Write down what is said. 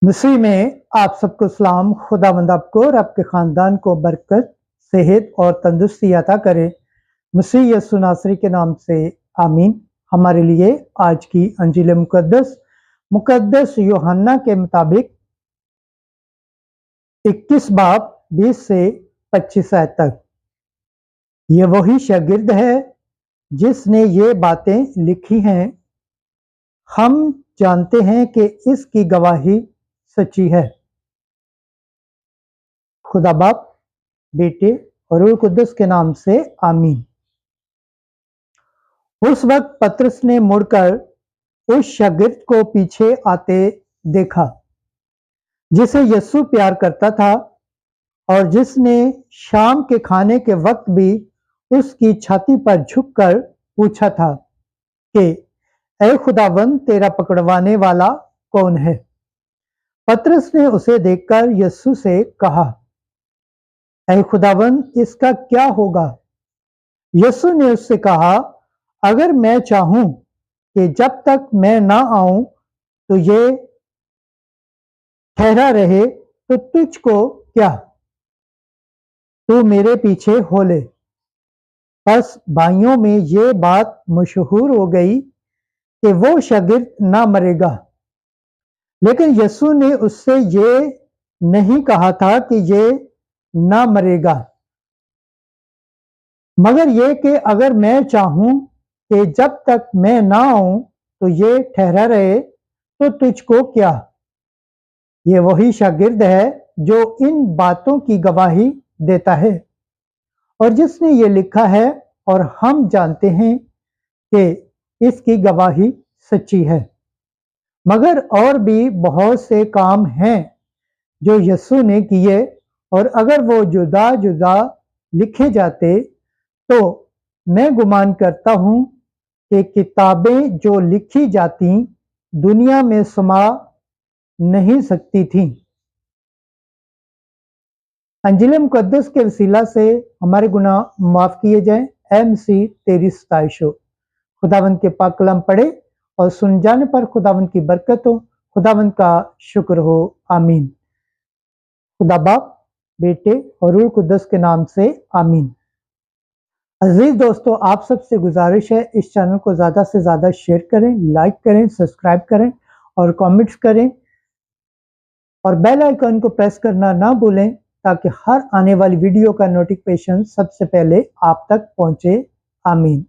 मसीह में आप सबको सलाम। खुदावंद आपको और आपके ख़ानदान को बरकत, सेहत और तंदुरुस्ती अता करे। मसीह यीशु नासरी के नाम से आमीन। हमारे लिए आज की अंजील मुकद्दस यूहन्ना के मुताबिक 21 बाब 20 से 25 आयत तक। ये वही शागिर्द है जिसने ये बातें लिखी हैं। हम जानते हैं कि इसकी गवाही सच्ची है। खुदा बाप, बेटे और रूह कुद्दस के नाम से आमीन। उस वक्त पतरस ने मुड़कर उस शागिर्द को पीछे आते देखा जिसे यीशु प्यार करता था और जिसने शाम के खाने के वक्त भी उसकी छाती पर झुककर पूछा था कि ऐ खुदावंद, तेरा पकड़वाने वाला कौन है? पतरस ने उसे देखकर यीशु से कहा, ऐ खुदावंद, इसका क्या होगा? यीशु ने उससे कहा, अगर मैं चाहूं कि जब तक मैं ना आऊं तो ये ठहरा रहे तो तुझको क्या? तू मेरे पीछे हो ले। बस भाइयों में ये बात मशहूर हो गई कि वो शागिर्द ना मरेगा। लेकिन यीशु ने उससे ये नहीं कहा था कि ये ना मरेगा, मगर ये कि अगर मैं चाहूं कि जब तक मैं ना आऊं तो ये ठहरा रहे तो तुझको क्या? ये वही शागिर्द है जो इन बातों की गवाही देता है और जिसने ये लिखा है, और हम जानते हैं कि इसकी गवाही सच्ची है। मगर और भी बहुत से काम हैं जो यीशु ने किए, और अगर वो जुदा जुदा लिखे जाते तो मैं गुमान करता हूँ कि किताबें जो लिखी जाती दुनिया में समा नहीं सकती थीं। अंजील मुकद्दस के वसीला से हमारे गुनाह माफ़ किए जाएं। ऐ मसीह, तेरी सताइश हो। खुदावंद के पाक कलाम पढ़े और सुन जाने पर खुदावंद की बरकत हो। खुदावंद का शुक्र हो। आमीन। खुदा बाप, बेटे और रूह कुद्दस के नाम से आमीन। अजीज दोस्तों, आप सबसे गुजारिश है, इस चैनल को ज़्यादा से ज़्यादा शेयर करें, लाइक करें, सब्सक्राइब करें और कमेंट्स करें, और बेल आइकन को प्रेस करना ना भूलें ताकि हर आने वाली वीडियो का नोटिफिकेशन सबसे पहले आप तक पहुंचे। आमीन।